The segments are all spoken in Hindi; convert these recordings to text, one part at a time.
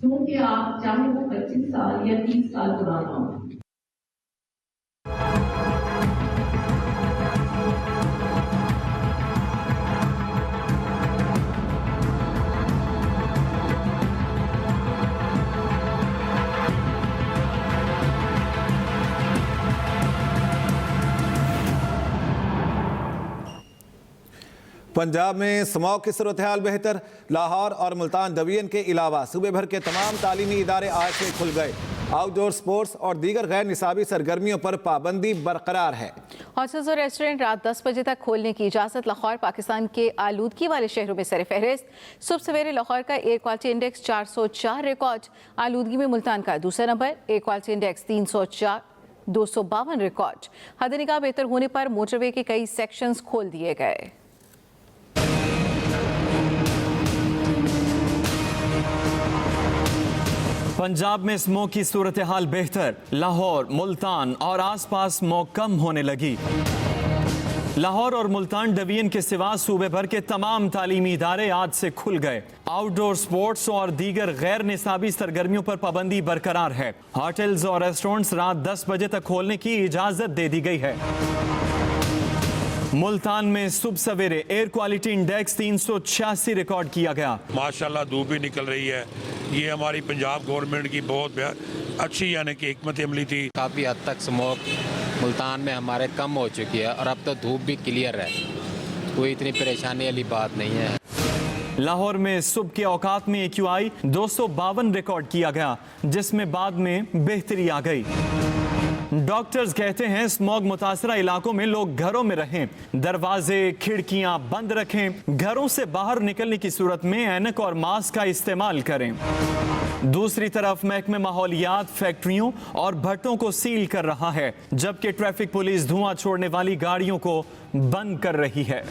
क्योंकि आप चाहे वो 25 साल या 30 साल पुराना हो। पंजाब में स्मॉग की सूरत हाल बेहतर। लाहौर और मुल्तान डिवीजन के अलावा सूबे भर के तमाम तालीमी इदारे आज से खुल गए। आउटडोर स्पोर्ट्स और दीगर गैर निसाबी सरगर्मियों पर पाबंदी बरकरार है। होटल्स और रेस्टोरेंट रात 10 बजे तक खोलने की इजाज़त। लाहौर पाकिस्तान के आलूदगी वाले शहरों में सर फहरिस्त। सुबह सवेरे लाहौर का एयर क्वालिटी इंडेक्स 404 रिकॉर्ड। आलूदगी में मुल्तान का दूसरा number. Air quality index 304 252 record. हद निगाह बेहतर होने पर मोटरवे के कई सेक्शंस खोल दिए गए। पंजाब में स्मोक की सूरत हाल बेहतर। लाहौर, मुल्तान और आसपास स्मोक कम होने लगी। लाहौर और मुल्तान डिवीजन के सिवा सूबे भर के तमाम तालीमी इदारे आज से खुल गए। आउटडोर स्पोर्ट्स और दीगर गैर निसाबी सरगर्मियों पर पाबंदी बरकरार है। होटल्स और रेस्टोरेंट्स रात 10 बजे तक खोलने की इजाजत दे दी गई है। मुल्तान में सुबह सवेरे एयर क्वालिटी इंडेक्स 386 रिकॉर्ड किया गया। माशाल्लाह धूप भी निकल रही है। ये हमारी पंजाब गवर्नमेंट की बहुत अच्छी यानी कि हिकमत अमली थी। काफ़ी हद तक स्मोक मुल्तान में हमारे कम हो चुकी है और अब तो धूप भी क्लियर है, कोई इतनी परेशानी वाली बात नहीं है। लाहौर में सुबह के औकात में AQI 252 रिकॉर्ड किया गया, जिसमें बाद में बेहतरी आ गई। डॉक्टर्स कहते हैं स्मॉग मुतासरा इलाकों में लोग घरों में रहें, दरवाजे खिड़कियां बंद रखें, घरों से बाहर निकलने की सूरत में ऐनक और मास्क का इस्तेमाल करें। दूसरी तरफ महकमे माहौलियात फैक्ट्रियों और भट्टों को सील कर रहा है, जबकि ट्रैफिक पुलिस धुआं छोड़ने वाली गाड़ियों को बंद कर रही है।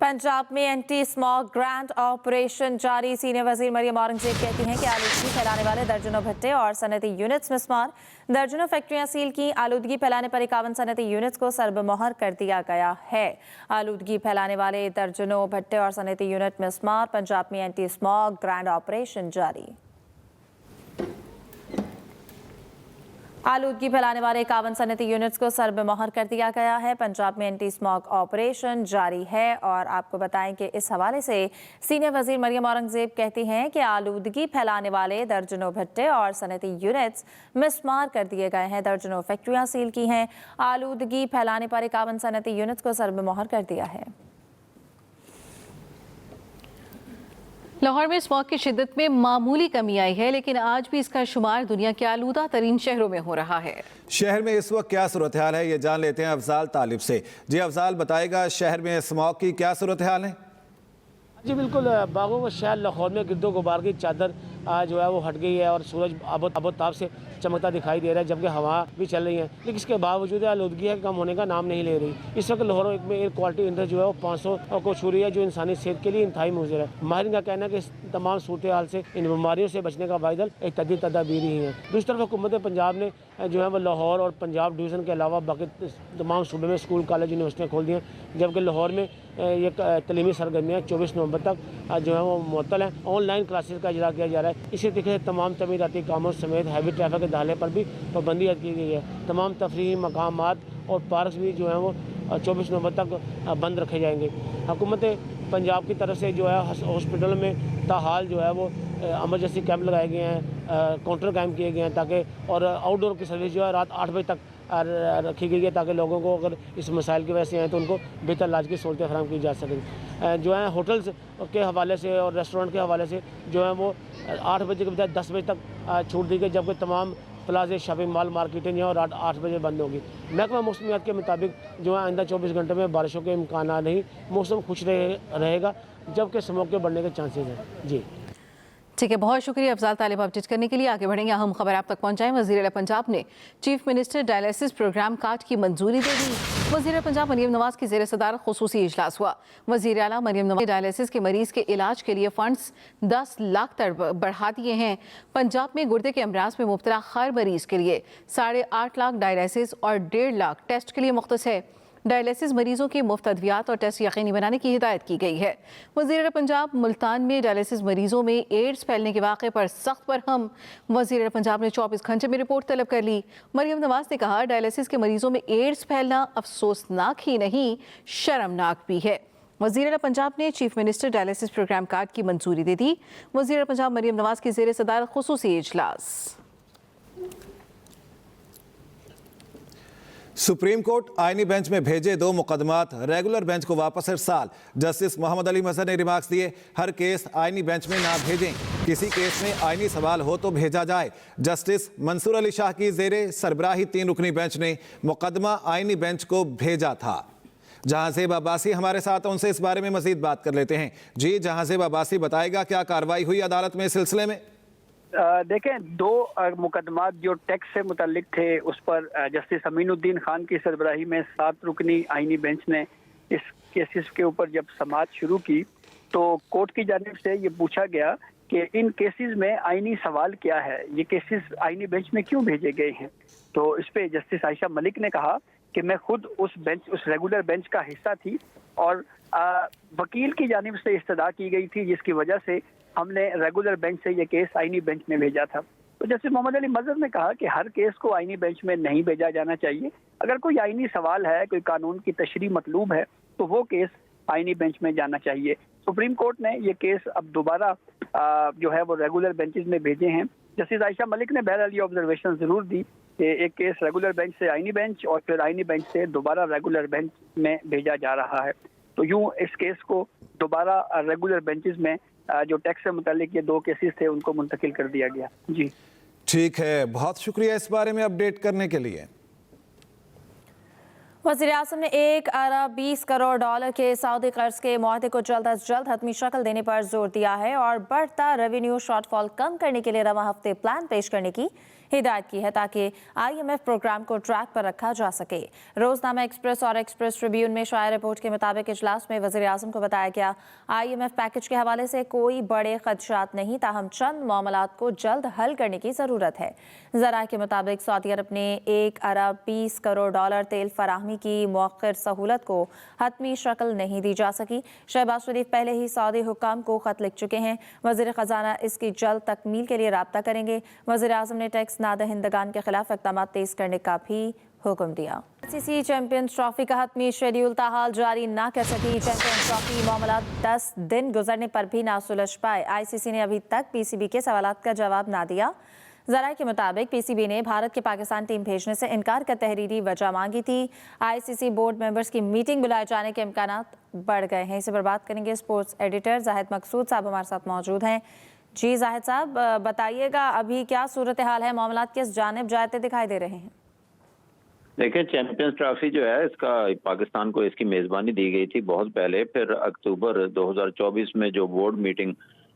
पंजाब में एंटी स्मॉग ग्रैंड ऑपरेशन जारी। सीनियर वजीर मरियम औरंगजेब कहती हैं कि आलूदगी फैलाने वाले दर्जनों भट्टे और सनती यूनिट्स मिस्मार। दर्जनों फैक्ट्रियां सील की। आलूदगी फैलाने पर 51 सनती यूनिट्स को सरबमोहर कर दिया गया है। आलूदगी फैलाने वाले दर्जनों भट्टे और सनती यूनिट मिस्मार। पंजाब में एंटी स्मॉग ग्रैंड ऑपरेशन जारी। आलूदगी फैलाने वाले 51 सनती यूनिट्स को सरबमोहर कर दिया गया है। पंजाब में एंटी स्मॉग ऑपरेशन जारी है। और आपको बताएं कि इस हवाले से सीनियर वजीर मरियम औरंगजेब कहती हैं कि आलूदगी फैलाने वाले दर्जनों भट्टे और सनती यूनिट्स मिस्मार कर दिए गए हैं। दर्जनों फैक्ट्रियां सील की हैं। आलूदगी फैलाने पर 51 सनती यूनिट्स को सरबमोहर कर दिया है। लाहौर में स्मॉग की शिद्दत में मामूली कमी आई है, लेकिन आज भी इसका शुमार दुनिया के आलूदा तरीन शहरों में हो रहा है। शहर में इस वक्त क्या सूरत हाल है, ये जान लेते हैं अफजाल तालिब से। जी अफजाल, बताएगा शहर में स्मॉग की क्या सूरत हाल है? जी बिल्कुल, बागों का शहर लाहौर में गिरदो गुबार की चादर जो है वो हट गई है और सूरज आबोताब से चमकता दिखाई दे रहा है, जबकि हवा भी चल रही है, लेकिन इसके बावजूद आलूदगी है कम होने का नाम नहीं ले रही। इस वक्त लाहौर में एयर क्वालिटी इंडेक्स जो है वो 500 को छू रही है, जो इंसानी सेहत के लिए इंतहाई मुज़र है। माहिरीन का कहना है कि इस तमाम सूरत हाल से इन बीमारियों से बचने का वाइदल एक तदबीर ही है। दूसरी तरफ हुकूमत पंजाब ने जो है वो लाहौर और पंजाब डिवीज़न के अलावा बाकी तमाम सूबे में स्कूल कॉलेज यूनिवर्सिटियाँ खोल दी हैं, जबकि लाहौर में ये तलीमी सरगर्मियाँ 24 नवंबर तक जो है वो मुअत्तल हैं। ऑनलाइन क्लासेस का इजरा किया जा रहा है। इसी तरीके से तमाम तमीराती कामों समेत हैवी ट्रैफिक के दाखिले पर भी पाबंदी की गई है। तमाम तफरीही मकामात और पार्क भी जो हैं वो 24 नवंबर तक बंद रखे जाएंगे। हुकूमत पंजाब की तरफ से जो है हॉस्पिटल में ताहाल जो है वो एमरजेंसी कैंप लगाए गए हैं, काउंटर कायम किए गए हैं, ताकि और आउटडोर की सर्विस जो है रात 8 बजे तक रखी गई है, ताकि लोगों को अगर इस मसाइल की वजह से आए तो उनको बेहतर इलाज की सहूलतें फराहम की जा सकें। जो है होटल्स के हवाले से और रेस्टोरेंट के हवाले से जो है वो 8 बजे के बजाय 10 बजे तक छूट दी गई, जबकि तमाम प्लाजे शॉपिंग मॉल मार्केटें जो है रात 8 बजे बंद होगी। महकमा मौसमियात के मुताबिक जो है आइंदा 24 घंटे में बारिशों के इम्कान नहीं, मौसम खुश रहेगा, जबकि स्मॉग के बढ़ने के चांसेस हैं। जी ठीक है, बहुत शुक्रिया अफजाल तालिब अपडेट करने के लिए। आगे बढ़ेंगे, अहम खबर आप तक पहुंचाएं। वज़ीर पंजाब ने chief minister dialysis programme card की मंजूरी दे दी। वज़ीर पंजाब मरियम नवाज की ज़ेर सदारत खुसूसी इजलास हुआ। वज़ीर आला मरियम नवाज ने डायलिसिस के मरीज़ के इलाज के लिए फ़ंड्स 10 लाख तक बढ़ा दिए हैं। पंजाब में गुर्दे के अमराज में मुब्तला हर मरीज़ के लिए 8.5 लाख डायलिसिस और 1.5 लाख टेस्ट के लिए मुख्तस है। डायलिसिस मरीजों के मुफ्त अद्वियात और टेस्ट यकीनी बनाने की हिदायत की गई है। वज़ीर पंजाब मुल्तान में डायलिसिस मरीजों में एड्स फैलने के वाक़े पर सख्त बरहम। वज़ीर पंजाब ने 24 घंटे में रिपोर्ट तलब कर ली। मरियम नवाज ने कहा, डायलिसिस के मरीजों में एड्स फैलना अफसोसनाक ही नहीं, शर्मनाक भी है। वज़ीर पंजाब ने chief minister dialysis programme card की मंजूरी दे दी। वज़ीर पंजाब मरियम नवाज की ज़ेर सदारत खुसूसी इजलास। सुप्रीम कोर्ट आईनी बेंच में भेजे 2 मुकदमात रेगुलर बेंच को वापस इरसाल। जस्टिस मोहम्मद अली मजहर ने रिमार्क्स दिए, हर केस आईनी बेंच में ना भेजें, किसी केस में आईनी सवाल हो तो भेजा जाए। जस्टिस मंसूर अली शाह की जेरे सरबराही 3 रुकनी बेंच ने मुकदमा आईनी बेंच को भेजा था। जहांजेब अब्बासी हमारे साथ, उनसे इस बारे में मजीद बात कर लेते हैं। जी जहांजेब अब्बासी, बताएगा क्या कार्रवाई हुई अदालत में इस सिलसिले में? देखें, 2 मुकदमात जो टैक्स से मुतल्लिक थे उस पर जस्टिस अमीनुद्दीन खान की सरबराही में 7 रुकनी आईनी बेंच ने इस केसेस के ऊपर जब समाअत शुरू की तो कोर्ट की जानिब से ये पूछा गया कि इन केसेस में आईनी सवाल क्या है, ये केसेस आईनी बेंच में क्यों भेजे गए हैं। तो इस पे जस्टिस आयशा मलिक ने कहा कि मैं खुद उस रेगुलर बेंच का हिस्सा थी और वकील की जानिब से इस्तदा की गई थी, जिसकी वजह से हमने रेगुलर बेंच से ये केस आईनी बेंच में भेजा था। तो जस्टिस मोहम्मद अली मजहर ने कहा कि हर केस को आईनी बेंच में नहीं भेजा जाना चाहिए। अगर कोई आईनी सवाल है, कोई कानून की तशरीह मतलूब है, तो वो केस आईनी बेंच में जाना चाहिए। सुप्रीम कोर्ट ने ये केस अब दोबारा जो है वो रेगुलर बेंचेस में भेजे हैं। जस्टिस आयशा मलिक ने बहरहाल ये ऑब्जर्वेशन जरूर दी कि एक केस रेगुलर बेंच से आईनी बेंच और फिर आईनी बेंच से दोबारा रेगुलर बेंच में भेजा जा रहा है। तो यूं इस केस को दोबारा रेगुलर बेंचेस में जो टैक्स से मुतालिक ये 2 केसेस थे उनको मुंतकिल कर दिया गया। जी ठीक है, बहुत शुक्रिया इस बारे में अपडेट करने के लिए। वज़ीर आज़म ने 1 अरब 20 करोड़ डॉलर के सऊदी कर्ज के मुआहदे को जल्द अज जल्द हतमी शक्ल देने पर जोर दिया है और बढ़ता रेवेन्यू शॉर्टफॉल कम करने के लिए रवा हफ्ते प्लान पेश करने की हिदायत की है ताकि IMF प्रोग्राम को ट्रैक पर रखा जा सके। रोजनामा एक्सप्रेस और एक्सप्रेस ट्रिब्यून में शाया रिपोर्ट के मुताबिक इजलास में वज़ीर आज़म को बताया गया, IMF पैकेज के हवाले से कोई बड़े खदशात नहीं, ताहम चंद मामलात को जल्द हल करने की ज़रूरत है। ज़रा के मुताबिक सऊदी अरब ने 1 अरब 20 करोड़ डॉलर तेल फराहमी की मौखर सहूलत को हतमी शक्ल नहीं दी जा सकी। शहबाज शरीफ पहले ही सऊदी हुक्काम को खत लिख चुके हैं। वज़ीर ख़जाना इसकी जल्द तकमील के लिए राब्ता करेंगे। वज़ीर आज़म ने टैक्स नादहिंदगान के खिलाफ इक़दाम तेज करने का भी हुक्म दिया। ICC चैंपियंस ट्रॉफी का हतमी शेड्यूल ताहाल जारी ना कर सकी। चैंपियंस ट्रॉफी मामला 10 दिन गुजरने पर भी ना सुलझ पाए। ICC ने अभी तक PCB के सवालात का जवाब ना दिया। ज़राए के मुताबिक PCB ने भारत के पाकिस्तान टीम भेजने से इनकार का तहरीरी वजह मांगी थी। ICC बोर्ड मेंबर्स की मीटिंग बुलाए जाने के इम्कानात बढ़ गए हैं। इसी पर बात करेंगे, स्पोर्ट्स एडिटर जाहिद मकसूद साहब हमारे साथ मौजूद हैं। जी जाहिद साहब, बताइएगा अभी क्या सूरत हाल है, मामलात किस जानिब जाते दिखाई दे रहे हैं? देखिए, चैंपियंस ट्रॉफी जो है इसका पाकिस्तान को इसकी मेज़बानी दी गई थी बहुत पहले। फिर अक्टूबर 2024 में जो बोर्ड मीटिंग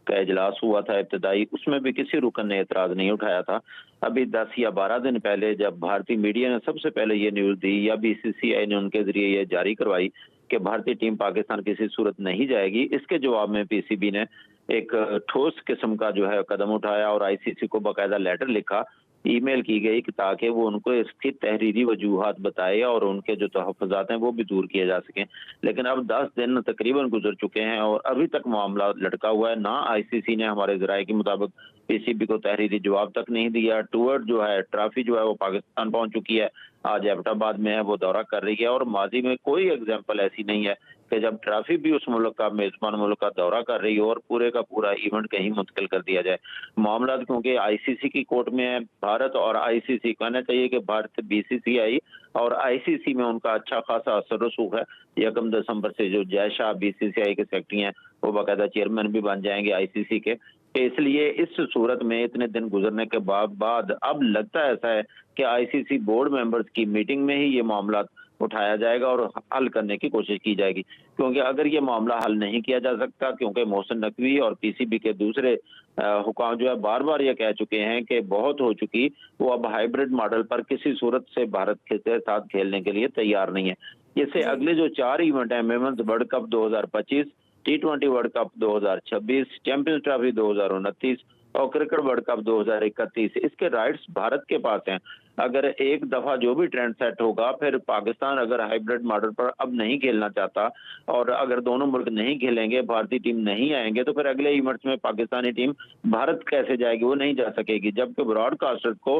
का इजलास हुआ था इब्तदाई, उसमें भी किसी रुकन ने एतराज़ नहीं उठाया था। अभी 10 या 12 दिन पहले जब भारतीय मीडिया ने सबसे पहले ये न्यूज़ दी या BCCI ने उनके जरिए ये जारी करवाई कि भारतीय टीम पाकिस्तान किसी सूरत नहीं जाएगी, इसके जवाब में PCB ने एक ठोस किस्म का जो है कदम उठाया और ICC को बाकायदा लेटर लिखा, ईमेल की गई कि ताकि वो उनको इसकी तहरीरी वजूहात बताए और उनके जो तहफ़्फ़ुज़ात हैं वो भी दूर किए जा सकें। लेकिन अब 10 दिन तकरीबन गुजर चुके हैं और अभी तक मामला लटका हुआ है। ना ICC ने हमारे ज़राए के मुताबिक PCB को तहरीरी जवाब तक नहीं दिया। टूर जो है, ट्रॉफी जो है वो पाकिस्तान पहुंच चुकी है, आज एबटाबाद में है, वो दौरा कर रही है और माजी में कोई एग्जाम्पल ऐसी नहीं है कि जब ट्रॉफी भी उस मुल्क का मेजबान मुल्क का दौरा कर रही हो और पूरे का पूरा इवेंट कहीं मुंतकिल कर दिया जाए। मामला क्योंकि ICC की कोर्ट में है, भारत और ICC कहना चाहिए कि भारत BCCI और ICC में उनका अच्छा खासा असर रसूख है। 1 दिसंबर से जो जय शाह BCCI के सेक्रेटरी हैं वो बाकायदा चेयरमैन भी बन जाएंगे ICC के। इसलिए इस सूरत में इतने दिन गुजरने के बाद अब लगता ऐसा है कि ICC बोर्ड मेंबर्स की मीटिंग में ही ये मामला उठाया जाएगा और हल करने की कोशिश की जाएगी। क्योंकि अगर ये मामला हल नहीं किया जा सकता, क्योंकि मोहसिन नकवी और PCB के दूसरे हुकाम जो है बार बार ये कह चुके हैं कि बहुत हो चुकी, वो अब हाइब्रिड मॉडल पर किसी सूरत से भारत के साथ खेलने के लिए तैयार नहीं है। इससे अगले जो 4 इवेंट हैं, women's world cup 2025, T20 world cup 2026, champions trophy 2029 और क्रिकेट वर्ल्ड कप 2031, इसके राइट्स भारत के पास हैं। अगर एक दफा जो भी ट्रेंड सेट होगा, फिर पाकिस्तान अगर हाइब्रिड मॉडल पर अब नहीं खेलना चाहता और अगर दोनों मुल्क नहीं खेलेंगे, भारतीय टीम नहीं आएंगे, तो फिर अगले इवेंट्स में पाकिस्तानी टीम भारत कैसे जाएगी? वो नहीं जा सकेगी। जबकि ब्रॉडकास्टर को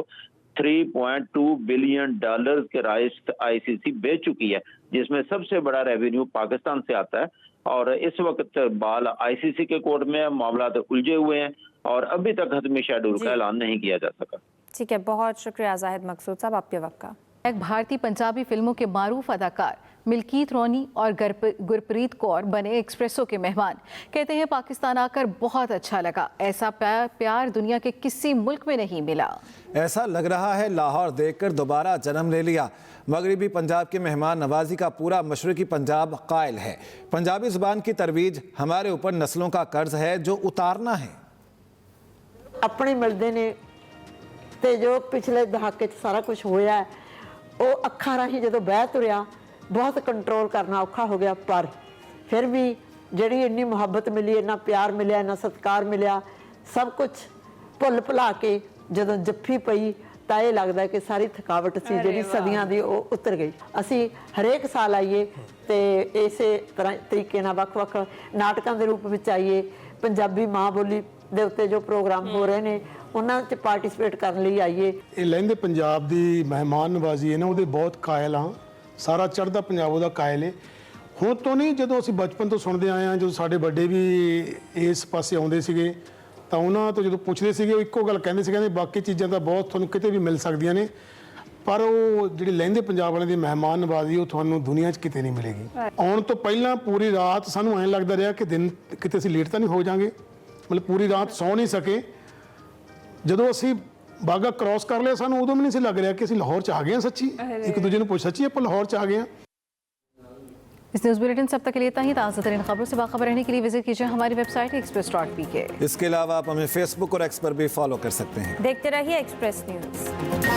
$3.2 बिलियन के राइट्स आईसीसी बेच चुकी है, जिसमें सबसे बड़ा रेवेन्यू पाकिस्तान से आता है। और इस वक्त बाल आईसीसी के कोर्ट में, मामला तो उलझे हुए हैं और अभी तक हतमी शेड्यूल का ऐलान नहीं किया जा सका। ठीक है, बहुत शुक्रिया जाहिद मकसूद साहब आपके वक्त का। एक भारतीय पंजाबी फिल्मों के मारूफ अदाकार मिल्कीत रोनी और गुरप्रीत कौर बने एक्सप्रेसो के मेहमान। कहते हैं पाकिस्तान आकर बहुत अच्छा लगा, ऐसा प्यार दुनिया के किसी मुल्क में नहीं मिला। ऐसा लग रहा है लाहौर देखकर दोबारा जन्म ले लिया। मगरिबी पंजाब के मेहमान नवाजी का पूरा मशरकी पंजाब कायल है। पंजाबी जुबान की तरवीज हमारे ऊपर नस्लों का कर्ज है जो उतारना है। अपने मिलते ने ते जो पिछले दहाके सारा कुछ होया वो अखां राही जो बह तुरिया बहुत कंट्रोल करना औखा हो गया, पर फिर भी जिहड़ी इन्नी मुहब्बत मिली, इन्ना प्यार मिलिया, इन्ना सत्कार मिलिया, सब कुछ भुल भुला के जदों जफ्फी पई ਤਾਂ ਇਹ ਲੱਗਦਾ ਕਿ ਸਾਰੀ ਥਕਾਵਟ ਸੀ ਜਿਹੜੀ ਸਦੀਆਂ ਦੀ ਉਹ ਉਤਰ ਗਈ। ਅਸੀਂ ਹਰੇਕ ਸਾਲ ਆਈਏ ਤੇ ਇਸੇ ਤਰ੍ਹਾਂ ਤਰੀਕੇ ਨਾਲ ਵੱਖ-ਵੱਖ ਨਾਟਕਾਂ ਦੇ ਰੂਪ ਵਿੱਚ ਆਈਏ। ਪੰਜਾਬੀ ਮਾਂ ਬੋਲੀ ਦੇ ਉੱਤੇ ਜੋ ਪ੍ਰੋਗਰਾਮ ਹੋ ਰਹੇ ਨੇ ਉਹਨਾਂ 'ਚ ਪਾਰਟਿਸਿਪੇਟ ਕਰਨ ਲਈ ਆਈਏ। ਇਹ ਲਹਿੰਦੇ ਪੰਜਾਬ ਦੀ ਮਹਿਮਾਨ ਨਵਾਜ਼ੀ ਹੈ ਨਾ, ਉਹਦੇ ਬਹੁਤ ਕਾਇਲ ਹਾਂ। ਸਾਰਾ ਚੜ੍ਹਦਾ ਪੰਜਾਬ ਉਹਦਾ ਕਾਇਲ ਹੈ। ਹੁਣ ਤੋਂ ਨਹੀਂ, ਜਦੋਂ ਅਸੀਂ ਬਚਪਨ ਤੋਂ ਸੁਣਦੇ ਆਏ ਹਾਂ, ਜਦੋਂ ਸਾਡੇ ਵੱਡੇ ਵੀ ਇਸ ਪਾਸੇ ਆਉਂਦੇ ਸੀਗੇ ਤਾਂ ਉਹਨਾਂ ਤੋਂ ਜਦੋਂ ਪੁੱਛਦੇ ਸੀਗੇ ਉਹ ਇੱਕੋ ਗੱਲ ਕਹਿੰਦੇ ਸੀ, ਕਹਿੰਦੇ ਬਾਕੀ ਚੀਜ਼ਾਂ ਤਾਂ ਬਹੁਤ ਤੁਹਾਨੂੰ ਕਿਤੇ ਵੀ ਮਿਲ ਸਕਦੀਆਂ ਨੇ, ਪਰ ਉਹ ਜਿਹੜੀ ਲਹਿੰਦੇ ਪੰਜਾਬ ਵਾਲਿਆਂ ਦੀ ਮਹਿਮਾਨ ਨਵਾਜ਼ੀ ਉਹ ਤੁਹਾਨੂੰ ਦੁਨੀਆ 'ਚ ਕਿਤੇ ਨਹੀਂ ਮਿਲੇਗੀ। ਆਉਣ ਤੋਂ ਪਹਿਲਾਂ ਪੂਰੀ ਰਾਤ ਸਾਨੂੰ ਐਂ ਲੱਗਦਾ ਰਿਹਾ ਕਿ ਦਿਨ ਕਿਤੇ ਅਸੀਂ ਲੇਟ ਤਾਂ ਨਹੀਂ ਹੋ ਜਾਵਾਂਗੇ, ਮਤਲਬ ਪੂਰੀ ਰਾਤ ਸੌ ਨਹੀਂ ਸਕੇ। ਜਦੋਂ ਅਸੀਂ ਬਾਗਾ ਕ੍ਰਾਸ ਕਰ ਲਿਆ, ਸਾਨੂੰ ਉਦੋਂ ਵੀ ਨਹੀਂ ਸੀ ਲੱਗ ਰਿਹਾ ਕਿ ਅਸੀਂ ਲਾਹੌਰ 'ਚ ਆ ਗਏ ਹਾਂ। ਸੱਚੀ ਇੱਕ ਦੂਜੇ ਨੂੰ ਪੁੱਛ, ਸੱਚੀ ਆਪਾਂ ਲਾਹੌਰ 'ਚ ਆ गए हैं। इस न्यूज़ बुलेटिन से अब तक के लिए इतना ही। ताज़ा तरीन खबरों से बाखबर रहने के लिए विजिट कीजिए हमारी वेबसाइट express.pk। इसके अलावा आप हमें फेसबुक और एक्स पर भी फॉलो कर सकते हैं। देखते रहिए एक्सप्रेस न्यूज़।